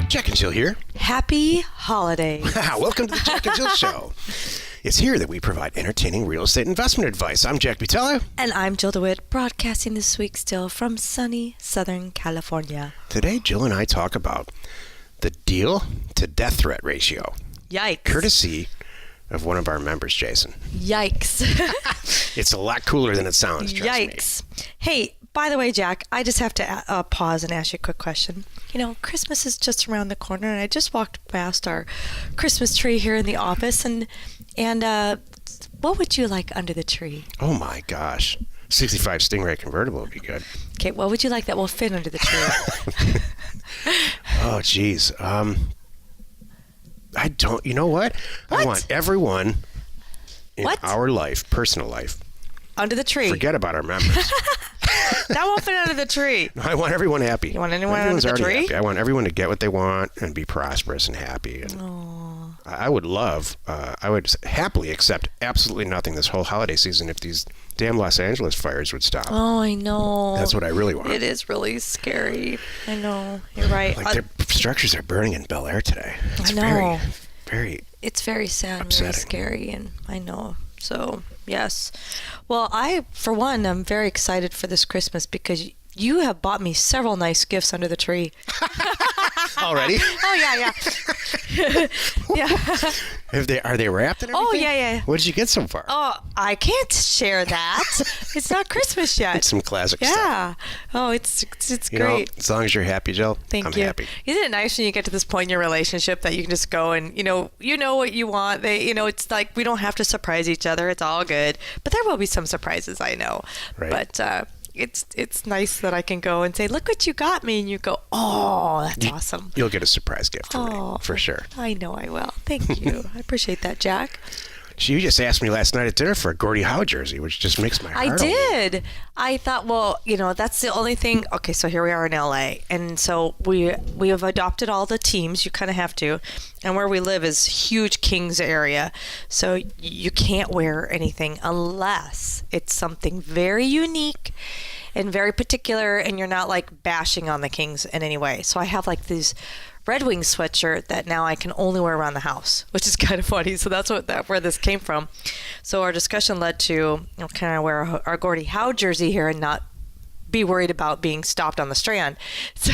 Jack and Jill here. Happy holidays. Welcome to the Jack and Jill Show. It's here that we provide entertaining real estate investment advice. I'm Jack Butala. And I'm Jill DeWit, broadcasting this week still from sunny Southern California. Today, Jill and I talk about the deal to death threat ratio. Yikes. Courtesy of one of our members, Jason. Yikes. It's a lot cooler than it sounds, trust me. Yikes. Hey, by the way, Jack, I just have to pause and ask you a quick question. You know, Christmas is just around the corner, and I just walked past our Christmas tree here in the office, and what would you like under the tree? Oh my gosh. 65 Stingray convertible would be good. Okay, what would you like that will fit under the tree? Oh, geez. I don't, you know what? I want everyone in our life, personal life, under the tree. Forget about our members. That won't fit under the tree. I want everyone happy. You want anyone under the tree? Happy. I want everyone to get what they want and be prosperous and happy. And I would happily accept absolutely nothing this whole holiday season if these damn Los Angeles fires would stop. Oh, I know. That's what I really want. It is really scary. I know. You're right. Like their structures are burning in Bel Air today. It's I know. Very It's very sad and upsetting. very scary, and I know. So, yes. Well, for one, I'm very excited for this Christmas because you have bought me several nice gifts under the tree. Already? Oh, yeah. Yeah. Are they wrapped and everything? Oh, yeah. What did you get so far? Oh, I can't share that. It's not Christmas yet. It's some classic stuff. Yeah. Oh, it's You great. know, as long as you're happy, Jill, Thank I'm you. happy. Isn't it nice when you get to this point in your relationship that you can just go and, you know what you want. It's like we don't have to surprise each other. It's all good. But there will be some surprises, I know. Right. But it's nice that I can go and say, look what you got me. And you go, oh, that's awesome. You'll get a surprise gift from me, for sure. I know I will. Thank you. I appreciate that, Jack. You just asked me last night at dinner for a Gordie Howe jersey, which just makes my heart I did. I thought, well, that's the only thing. Okay, so here we are in LA. And so we have adopted all the teams. You kind of have to. And where we live is huge Kings area. So you can't wear anything unless it's something very unique and very particular, and you're not like bashing on the Kings in any way. So I have like these Red Wings sweatshirt that now I can only wear around the house, which is kind of funny. So that's where this came from. So our discussion led to, can I wear our Gordie Howe jersey here and not be worried about being stopped on the Strand? So,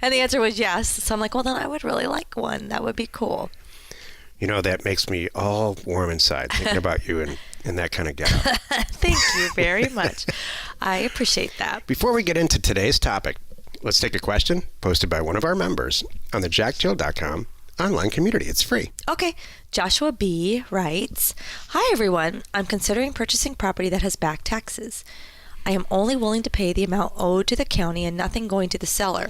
and the answer was yes. So I'm like, well, then I would really like one. That would be cool. That makes me all warm inside thinking about you and that kind of getup. Thank you very much. I appreciate that. Before we get into today's topic, let's take a question posted by one of our members on the jackjill.com online community. It's free. Okay. Joshua B. writes, hi, everyone. I'm considering purchasing property that has back taxes. I am only willing to pay the amount owed to the county and nothing going to the seller.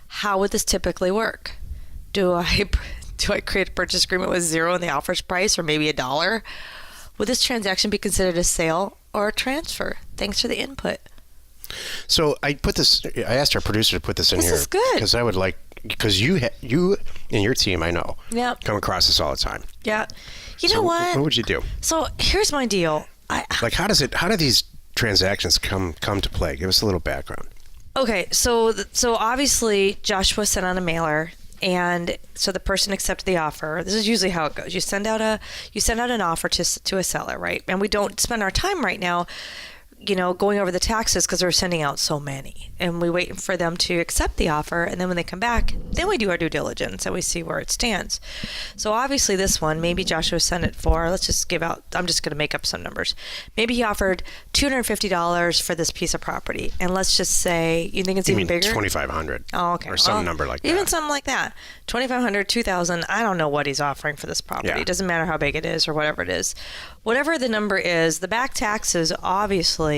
How would this typically work? Do I create a purchase agreement with zero in the offer's price or maybe $1? Would this transaction be considered a sale or a transfer? Thanks for the input. So I asked our producer to put this in here. This is good. Because you and your team, I know, come across this all the time. Yeah. You know what? What would you do? So here's my deal. How do these transactions come to play? Give us a little background. Okay. So obviously Joshua sent out a mailer. And so the person accepted the offer. This is usually how it goes. You send out an offer to a seller, right? And we don't spend our time right now, going over the taxes because we're sending out so many. And we wait for them to accept the offer. And then when they come back, then we do our due diligence and we see where it stands. So obviously this one, maybe Joshua sent it for, I'm just going to make up some numbers. Maybe he offered $250 for this piece of property. And let's just say, you think it's even bigger? $2,500. Oh, okay. Or some number like that. Even something like that. $2,500, $2,000. I don't know what he's offering for this property. Yeah. It doesn't matter how big it is or whatever it is. Whatever the number is, the back taxes obviously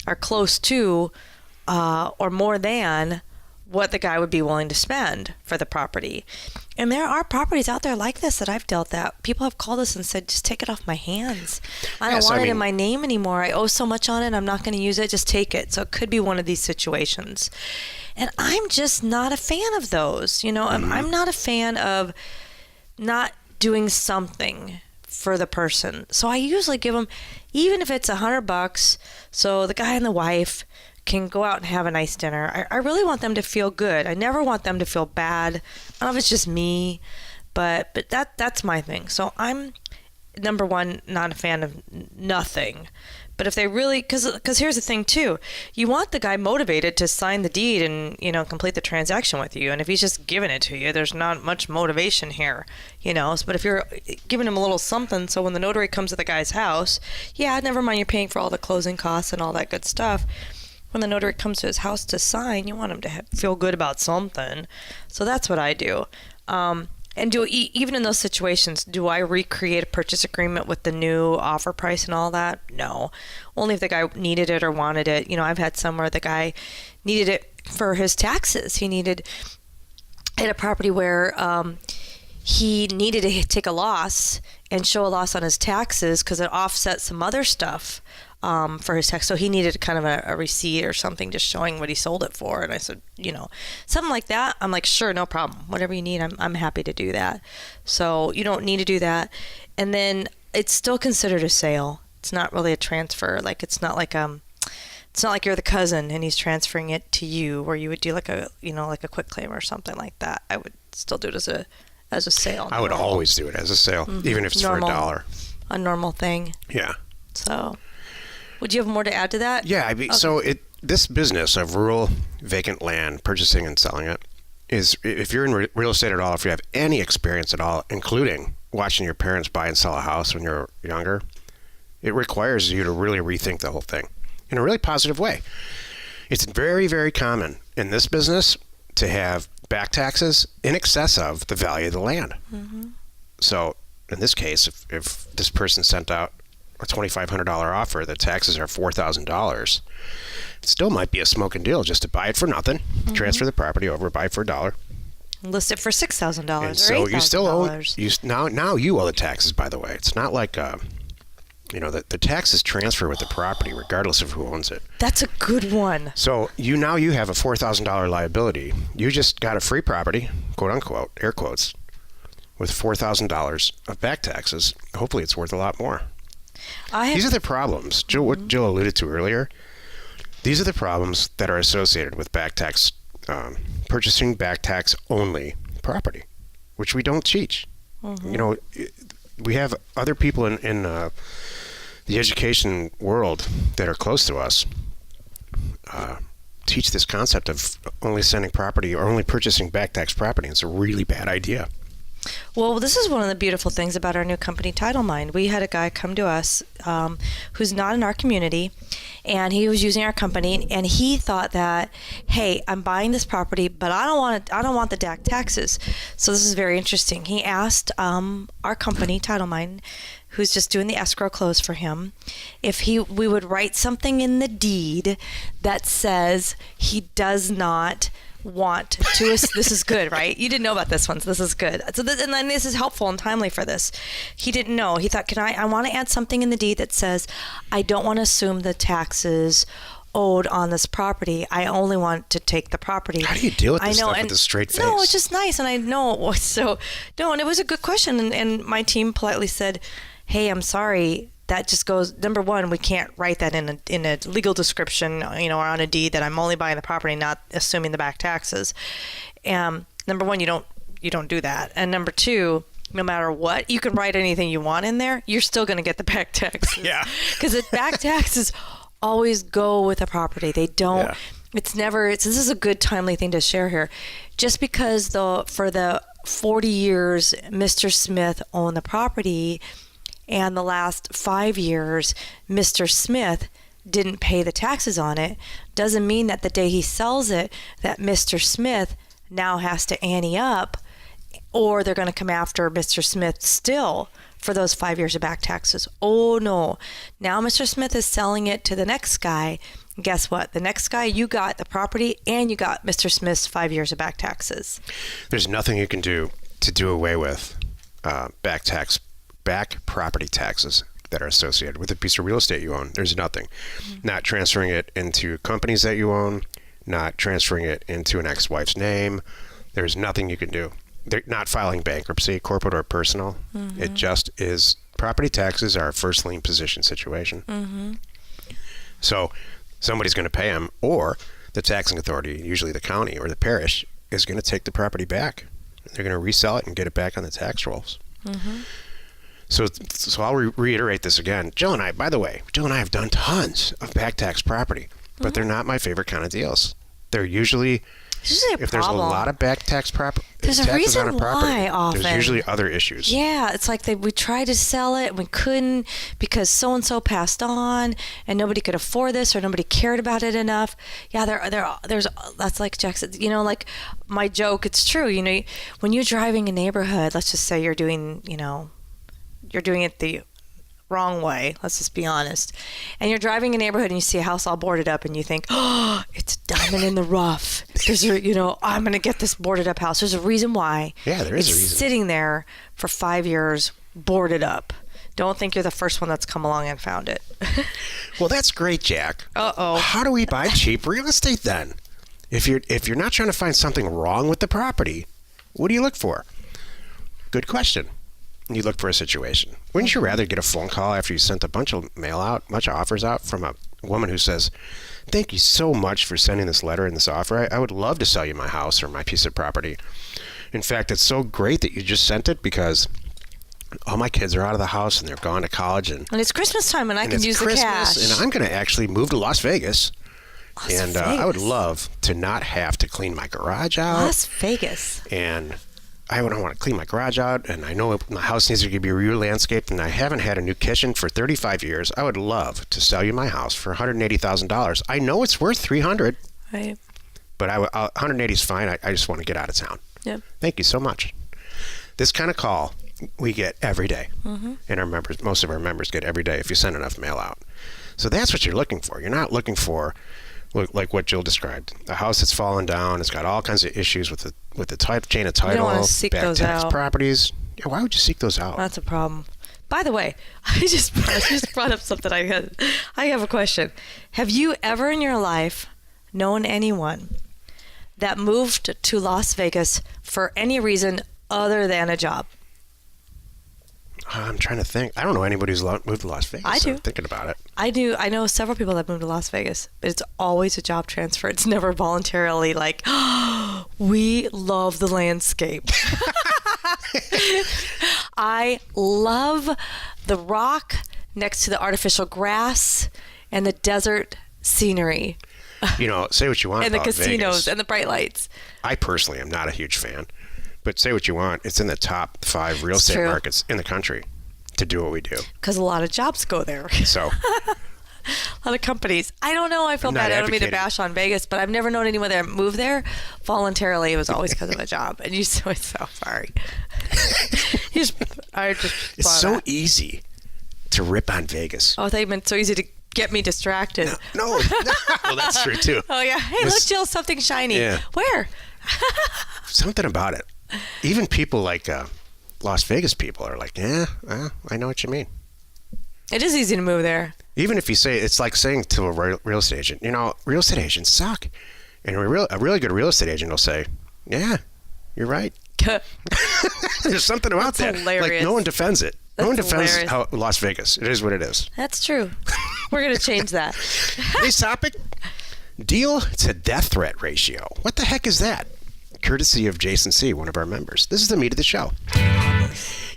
are close to or more than what the guy would be willing to spend for the property. And there are properties out there like this that I've dealt that people have called us and said, just take it off my hands. I don't want it in my name anymore. I owe so much on it. I'm not going to use it. Just take it. So it could be one of these situations. And I'm just not a fan of those. I'm not a fan of not doing something for the person. So I usually give them, even if it's $100, so the guy and the wife can go out and have a nice dinner. I really want them to feel good. I never want them to feel bad. I don't know if it's just me, but that's my thing. So I'm, number one, not a fan of nothing. But if they really, because here's the thing too, you want the guy motivated to sign the deed and, complete the transaction with you. And if he's just giving it to you, there's not much motivation here, But if you're giving him a little something, so when the notary comes to the guy's house, yeah, never mind, you're paying for all the closing costs and all that good stuff. When the notary comes to his house to sign, you want him to feel good about something. So that's what I do. And even in those situations, do I recreate a purchase agreement with the new offer price and all that? No. Only if the guy needed it or wanted it. I've had some where the guy needed it for his taxes. He had a property where he needed to take a loss and show a loss on his taxes because it offset some other stuff for his tax. So he needed kind of a receipt or something just showing what he sold it for. And I said, something like that. I'm like, sure, no problem. Whatever you need, I'm happy to do that. So you don't need to do that. And then it's still considered a sale. It's not really a transfer. Like it's not like you're the cousin and he's transferring it to you, where you would do like a quick claim or something like that. I would still do it as a sale. I would always do it as a sale, even if it's for $1. A normal thing. Yeah. So, would you have more to add to that? Yeah. Okay. So this business of rural vacant land, purchasing and selling it, is, if you're in real estate at all, if you have any experience at all, including watching your parents buy and sell a house when you're younger, it requires you to really rethink the whole thing in a really positive way. It's very, very common in this business to have back taxes in excess of the value of the land. Mm-hmm. So in this case, if this person sent out a $2,500 offer, the taxes are $4,000, it still might be a smoking deal just to buy it for nothing, transfer the property over, buy it for $1. List it for $6,000 or $8,000. So you still owe, now you owe the taxes, by the way. It's not like, the taxes transfer with the property regardless of who owns it. That's a good one. So you have a $4,000 liability. You just got a free property, quote unquote, air quotes, with $4,000 of back taxes. Hopefully it's worth a lot more. These are the problems, Jill, what Jill alluded to earlier. These are the problems that are associated with back tax, purchasing back tax only property, which we don't teach. Mm-hmm. We have other people in the education world that are close to us teach this concept of only sending property or only purchasing back tax property. It's a really bad idea. Well, this is one of the beautiful things about our new company, Title Mind. We had a guy come to us who's not in our community, and he was using our company, and he thought that, hey, I'm buying this property, but I don't want the back taxes. So this is very interesting. He asked our company, Title Mind, who's just doing the escrow close for him, if we would write something in the deed that says he does not want to. This is good, right? You didn't know about this one, so this is good. So and then this is helpful and timely for this. He didn't know. He thought, I want to add something in the deed that says I don't want to assume the taxes owed on this property. I only want to take the property. How do you deal with this stuff with a straight face? No, it's just nice, and I know. So no, and it was a good question, and my team politely said, hey, I'm sorry. That just goes, number one, we can't write that in a legal description, or on a deed that I'm only buying the property, not assuming the back taxes. Number one, you don't do that. And number two, no matter what, you can write anything you want in there, you're still going to get the back taxes. Yeah. Because the back taxes always go with the property. They don't. Yeah. This is a good timely thing to share here. Just because for the 40 years Mr. Smith owned the property, and the last 5 years, Mr. Smith didn't pay the taxes on it, doesn't mean that the day he sells it, that Mr. Smith now has to ante up, or they're going to come after Mr. Smith still for those 5 years of back taxes. Oh, no. Now Mr. Smith is selling it to the next guy. Guess what? The next guy, you got the property, and you got Mr. Smith's 5 years of back taxes. There's nothing you can do to do away with back property taxes that are associated with a piece of real estate you own. There's nothing. Mm-hmm. Not transferring it into companies that you own, not transferring it into an ex-wife's name. There's nothing you can do. They're not filing bankruptcy, corporate or personal. Mm-hmm. It just is. Property taxes are a first lien position situation. Mm-hmm. So somebody's going to pay them, or the taxing authority, usually the county or the parish, is going to take the property back. They're going to resell it and get it back on the tax rolls. So I'll reiterate this again. Jill and I, by the way, have done tons of back tax property, but they're not my favorite kind of deals. They're usually if there's a lot of back tax there's a taxes reason on a property, why often. there's usually other issues. Yeah, it's like we tried to sell it and we couldn't because so and so passed on and nobody could afford this or nobody cared about it enough. Yeah, there's that's like Jack said. You know, like my joke. It's true. You know, when you're driving a neighborhood, let's just say you're doing it the wrong way, let's just be honest, and you're driving a neighborhood and you see a house all boarded up and you think, oh, it's diamond in the rough. I'm going to get this boarded up house. There's a reason why. Yeah, there is a reason. It's sitting there for 5 years boarded up. Don't think you're the first one that's come along and found it. Well, that's great, Jack. Uh-oh. How do we buy cheap real estate then? If you're not trying to find something wrong with the property, what do you look for? Good question. You look for a situation. Wouldn't you rather get a phone call after you sent a bunch of offers out from a woman who says, thank you so much for sending this letter and this offer. I would love to sell you my house or my piece of property. In fact, it's so great that you just sent it because all my kids are out of the house and they're gone to college. And it's Christmas time and I can use Christmas, the cash. And I'm going to actually move to Las Vegas. I would love to not have to clean my garage out. Las Vegas. And I don't want to clean my garage out, and I know my house needs to be re-landscaped, and I haven't had a new kitchen for 35 years. I would love to sell you my house for $180,000. I know it's worth $300,000, right? But $180,000 is fine. I just want to get out of town. Yep. Thank you so much. This kind of call we get every day, and most of our members get every day if you send enough mail out. So that's what you're looking for. You're not looking for, like what Jill described, a house that's fallen down. It's got all kinds of issues with the chain of title, you don't want to seek bad those tax out. properties. Yeah, why would you seek those out? That's a problem. By the way, I just brought up something. I have a question. Have you ever in your life known anyone that moved to Las Vegas for any reason other than a job? I'm trying to think. I don't know anybody who's moved to Las Vegas. I do. I'm thinking about it. I do. I know several people that moved to Las Vegas, but it's always a job transfer. It's never voluntarily like, oh, we love the landscape. I love the rock next to the artificial grass and the desert scenery. You know, say what you want and the about casinos Vegas. And the bright lights. I personally am not a huge fan, but say what you want. It's in the top 5 real estate markets in the country to do what we do. Because a lot of jobs go there. So, a lot of companies. I don't know. I feel bad. I don't mean to bash on Vegas, but I've never known anyone that moved there voluntarily. It was always because of a job. And you so sorry. It's so easy to rip on Vegas. Oh, they meant so easy to get me distracted. No. Well, that's true too. Oh yeah. Hey, look, Jill, something shiny. Yeah. Where? Something about it. Even people like Las Vegas people are like, yeah, I know what you mean. It is easy to move there. Even if you say, it's like saying to a real estate agent, you know, real estate agents suck. And a really good real estate agent will say, yeah, you're right. There's something about that. Hilarious. Like no one defends it. No one defends Las Vegas. It is what it is. That's true. We're going to change that. Today's topic, deal to death threat ratio. What the heck is that? Courtesy of Jason C., one of our members. This is the meat of the show.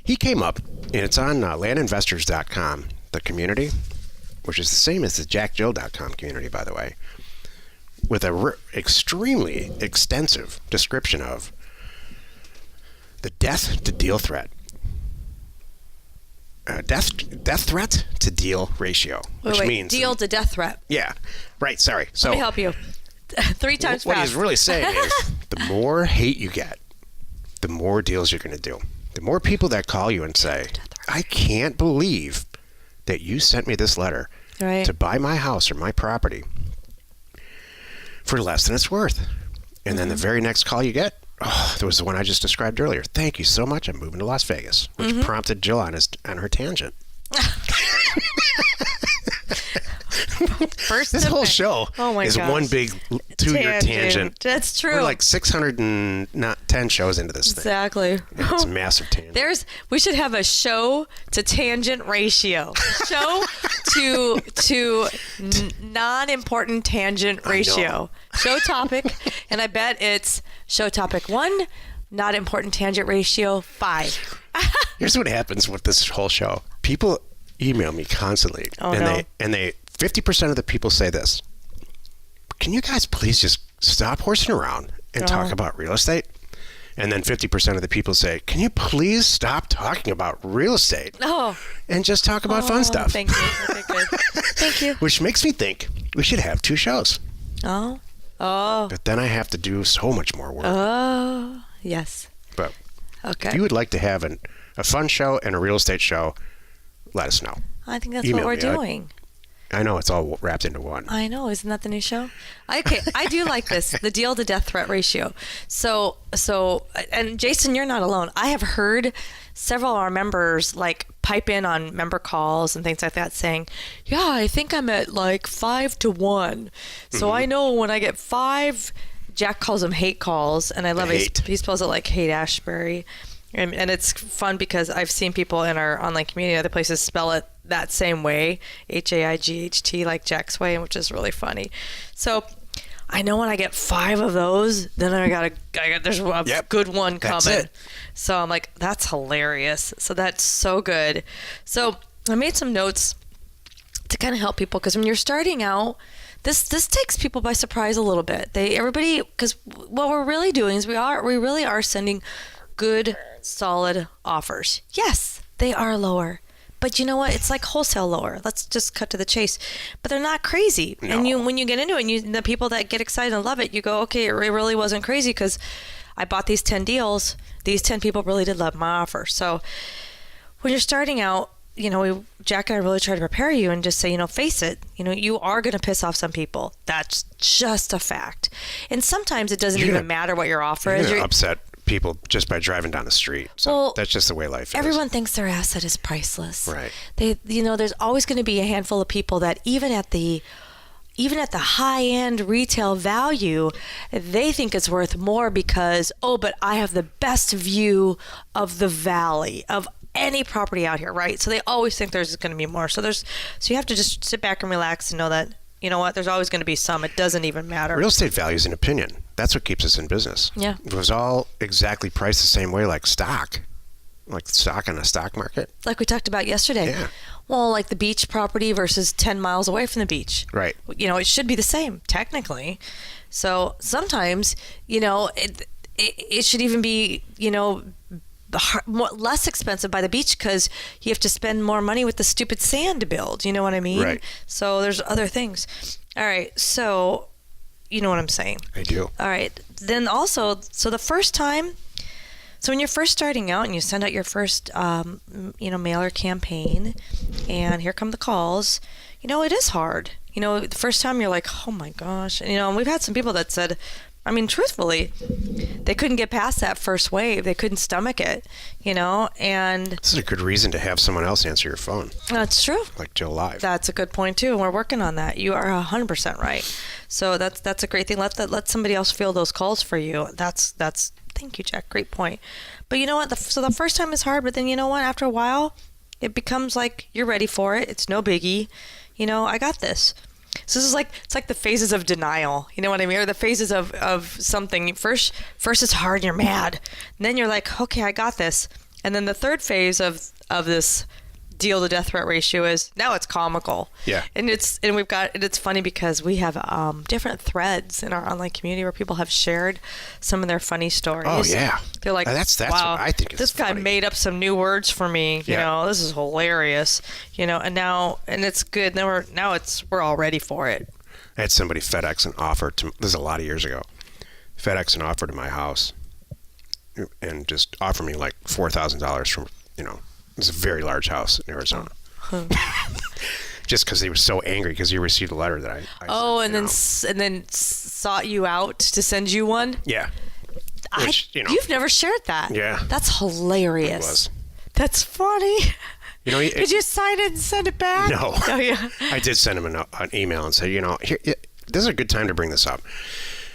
He came up, and it's on landinvestors.com, the community, which is the same as the jackjill.com community, by the way, with a extremely extensive description of the death to deal threat. Death threat to deal ratio, which means deal to death threat. Yeah, right. Sorry. So let me help you. 3 times fast. What he's really saying is, the more hate you get, the more deals you're going to do. The more people that call you and say, "I can't believe that you sent me this letter to buy my house or my property for less than it's worth," and then the very next call you get. Oh, there was the one I just described earlier. Thank you so much. I'm moving to Las Vegas, which prompted Jill on her tangent. First This to whole May. show Oh my is gosh. one big 2-year tangent. That's true. We're like 610 shows into this thing. Exactly. It's a massive tangent. We should have a show to tangent ratio. Show to non-important tangent ratio. Show topic, and I bet it's show topic 1, not important tangent ratio 5. Here's what happens with this whole show. People email me constantly, and they 50% of the people say this: "Can you guys please just stop horsing around and talk about real estate?" And then 50% of the people say, "Can you please stop talking about real estate and just talk about fun stuff?" Thank you. Okay, good. Thank you. Which makes me think we should have 2 shows. Oh. But then I have to do so much more work. Oh. Yes. But Okay. if you would like to have a fun show and a real estate show, let us know. I think that's Email what we're me. doing. I know it's all wrapped into one. I know, isn't that the new show? Okay, I do like this, the deal to death threat ratio. So, and Jason, you're not alone. I have heard several of our members like pipe in on member calls and things like that saying, yeah, I think I'm at like 5 to 1. So I know when I get 5, Jack calls them hate calls, and I love it. He spells it like hate Ashbury. And it's fun because I've seen people in our online community, other places, spell it that same way, H-A-I-G-H-T, like Jack's way, which is really funny. So I know when I get 5 of those, then there's a good one coming. That's it. So I'm like, that's hilarious. So that's so good. So I made some notes to kind of help people, because when you're starting out, this takes people by surprise a little bit. Because what we're really doing is we really are sending good, solid offers. Yes, they are lower. But you know what? It's like wholesale lower. Let's just cut to the chase. But they're not crazy. No. And when you get into it, and the people that get excited and love it, you go, okay, it really wasn't crazy because I bought these 10 deals. These 10 people really did love my offer. So when you're starting out, Jack and I really try to prepare you and just say, face it. You are going to piss off some people. That's just a fact. And sometimes it doesn't even matter what your offer is. You're upset people just by driving down the street. So that's just the way life is. Everyone thinks their asset is priceless. Right. There's always going to be a handful of people that even at the high-end retail value, they think it's worth more because, but I have the best view of the valley of any property out here, right? So they always think there's going to be more. So you have to just sit back and relax and know that, you know what, there's always going to be some. It doesn't even matter. Real estate value is an opinion. That's what keeps us in business. Yeah. If it was all exactly priced the same way, like stock in a stock market. Like we talked about yesterday. Yeah. Well, like the beach property versus 10 miles away from the beach. Right. It should be the same, technically. So sometimes, it should even be, less expensive by the beach because you have to spend more money with the stupid sand to build. You know what I mean? Right. So there's other things. All right. So you know what I'm saying? I do. All right. Then also, so the first time, so when you're first starting out and you send out your first, mailer campaign, and here come the calls, it is hard. The first time you're like, oh my gosh. And we've had some people that said, truthfully, they couldn't get past that first wave. They couldn't stomach it, and... This is a good reason to have someone else answer your phone. That's true. Like Jill Live. That's a good point, too, and we're working on that. You are 100% right. So that's a great thing. Let somebody else field those calls for you. That's thank you, Jack. Great point. But you know what? So the first time is hard, but then you know what? After a while, it becomes like you're ready for it. It's no biggie. I got this. So this is it's like the phases of denial, you know what I mean? Or the phases of something. First it's hard and you're mad. And then you're like, okay, I got this. And then the third phase of this deal to death threat ratio is now it's comical. Yeah. And it's funny because we have different threads in our online community where people have shared some of their funny stories. Oh yeah. They're like, that's wow, what I think is this guy funny. made up some new words for me. This is hilarious. And it's good. We're all ready for it. I had somebody FedEx an offer to, this is a lot of years ago, FedEx an offer to my house and just offer me like $4,000 from, it's a very large house in Arizona. Just because he was so angry because he received a letter that I sent, and then sought you out to send you one? Yeah. You've never shared that. Yeah. That's hilarious. It was. That's funny. Did you sign it and send it back? No. Oh, yeah. I did send him an email and say, here, this is a good time to bring this up.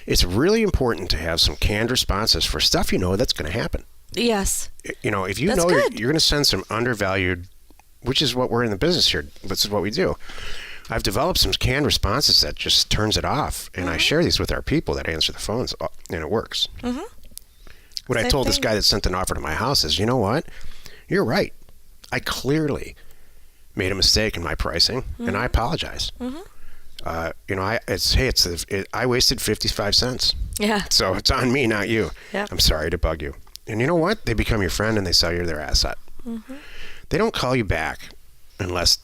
It's really important to have some canned responses for stuff that's going to happen. Yes. If you That's know good. you're going to send some undervalued, which is what we're in the business here. This is what we do. I've developed some canned responses that just turns it off, and I share these with our people that answer the phones, and it works. Mm-hmm. What I told this guy that sent an offer to my house is, you know what? You're right. I clearly made a mistake in my pricing, and I apologize. Mm-hmm. I wasted 55 cents. Yeah. So it's on me, not you. Yep. I'm sorry to bug you. And you know what? They become your friend and they sell you their asset. Mm-hmm. They don't call you back unless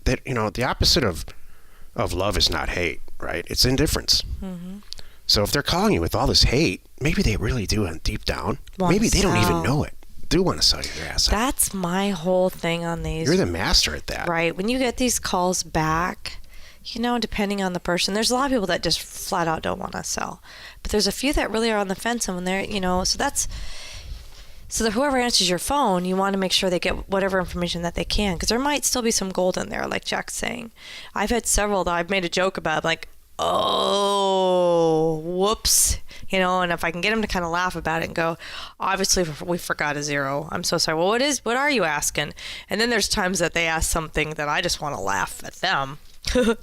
the opposite of love is not hate, right? It's indifference. Mm-hmm. So if they're calling you with all this hate, maybe they really do, and deep down, maybe they don't even know it. Do want to sell you their asset. That's my whole thing on these. You're the master at that. Right. When you get these calls back, depending on the person, there's a lot of people that just flat out don't want to sell. But there's a few that really are on the fence, and when they're, so that whoever answers your phone, you want to make sure they get whatever information that they can, because there might still be some gold in there, like Jack's saying. I've had several that I've made a joke about, like, oh, whoops. And if I can get them to kind of laugh about it and go, obviously we forgot a zero. I'm so sorry. Well, what are you asking? And then there's times that they ask something that I just want to laugh at them.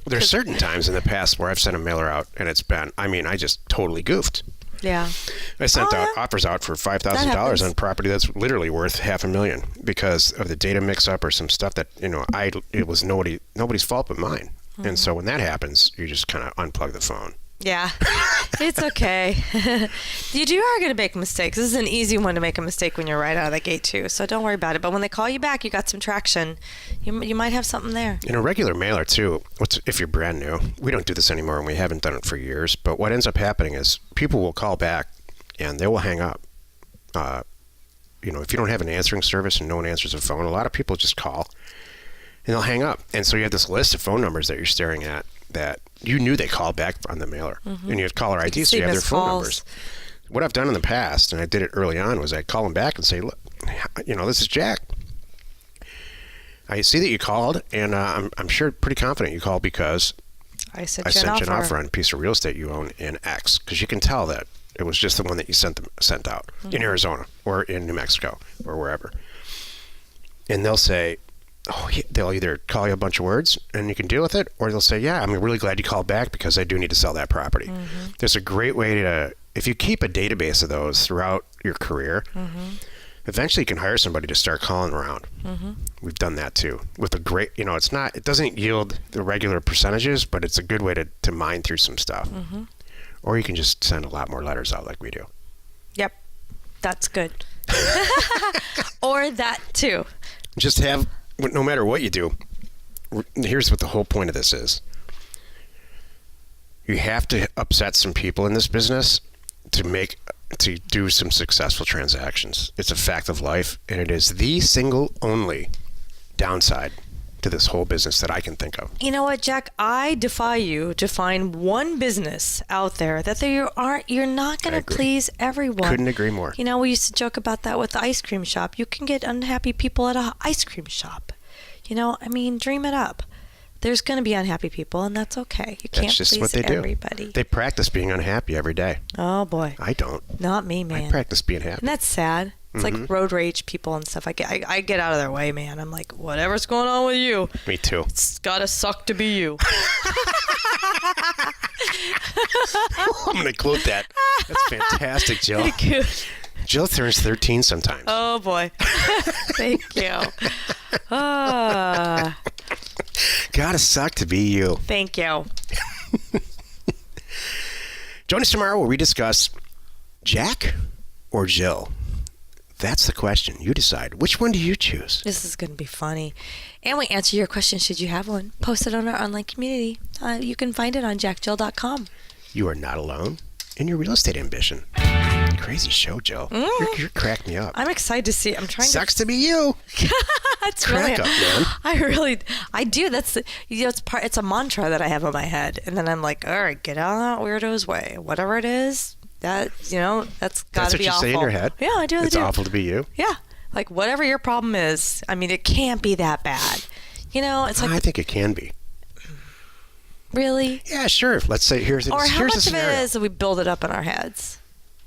There's certain times in the past where I've sent a mailer out and it's been, I just totally goofed. Yeah. I sent offers out for $5,000 on property that's literally worth $500,000 because of the data mix-up or some stuff that, it was nobody's fault but mine. Mm-hmm. And so when that happens, you just kind of unplug the phone. Yeah, it's okay. You are going to make mistakes. This is an easy one to make a mistake when you're right out of the gate, too. So don't worry about it. But when they call you back, you got some traction. You might have something there. In a regular mailer, too, if you're brand new, we don't do this anymore and we haven't done it for years. But what ends up happening is people will call back and they will hang up. If you don't have an answering service and no one answers the phone, a lot of people just call and they'll hang up. And so you have this list of phone numbers that you're staring at that you knew they called back on the mailer. Mm-hmm. And you have caller ID, so you have their phone numbers. What I've done in the past, and I did it early on, was I call them back and say, look, this is Jack. I see that you called, and I'm sure pretty confident you called because I sent you an offer on a piece of real estate you own in X, because you can tell that it was just the one that you sent out in Arizona or in New Mexico or wherever. And they'll say, they'll either call you a bunch of words and you can deal with it, or they'll say, yeah, I'm really glad you called back because I do need to sell that property. Mm-hmm. There's a great way to, if you keep a database of those throughout your career, eventually you can hire somebody to start calling around. Mm-hmm. We've done that too with a great, it doesn't yield the regular percentages, but it's a good way to mine through some stuff. Mm-hmm. Or you can just send a lot more letters out like we do. Yep. That's good. Or that too. Just have, no matter what you do, here's what the whole point of this is. You have to upset some people in this business to do some successful transactions. It's a fact of life, and it is the single only downside to this whole business that I can think of. You know what, Jack? I defy you to find one business out there that you're not going to please everyone. Couldn't agree more. We used to joke about that with the ice cream shop. You can get unhappy people at an ice cream shop. Dream it up. There's going to be unhappy people, and that's okay. You can't just please what they everybody. Do. They practice being unhappy every day. Oh, boy. I don't. Not me, man. I practice being happy. And that's sad. It's like road rage people and stuff. I get out of their way, man. I'm like, whatever's going on with you. Me too. It's got to suck to be you. I'm going to quote that. That's fantastic, Jill. Thank you. Jill turns 13 sometimes. Oh, boy. Thank you. Gotta suck to be you. Thank you. Join us tomorrow where we discuss Jack or Jill. That's the question. You decide. Which one do you choose? This is going to be funny. And we answer your question should you have one. Post it on our online community. You can find it on jackjill.com. You are not alone in your real estate ambition. Crazy show, Jill. You're cracking me up. I'm excited to see it. Sucks to be you. It's Crack up, man. I do. That's it's a mantra that I have in my head, and then I'm like, all right, get out of that weirdo's way. Whatever it is, that's got to be awful. That's what you say in your head. Yeah, I do. It's awful to be you. Yeah, Like, whatever your problem is, I mean, it can't be that bad. You know, it's like, I think it can be. really? Yeah, sure. Let's say here's a Or how here's a much of it scenario. is that we build it up in our heads?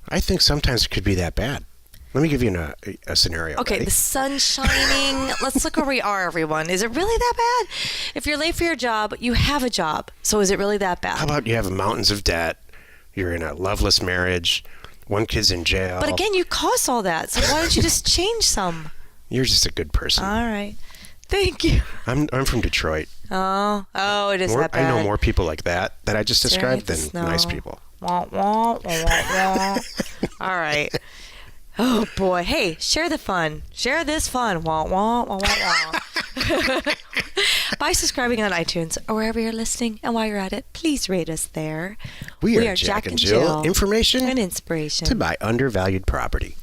I think sometimes it could be that bad. Let me give you a scenario. Okay, Ready? the sun's shining. Let's look where we are, everyone. Is it really that bad? If you're late for your job, you have a job. So is it really that bad? How about you have mountains of debt? You're in a loveless marriage. One kid's in jail. But again, you caused all that. So why don't you just change some? You're just a good person. All right. Thank you. I'm from Detroit. Oh, it is that bad. I know more people like that I just described than Snow. nice people. Wah, wah, wah, wah, wah. All right. Oh, boy. Hey, share the fun. Share this fun. Wah, wah, wah, wah, wah. By subscribing on iTunes or wherever you're listening. And while you're at it, please rate us there. We are Jack and Jill. Information and inspiration to buy undervalued property.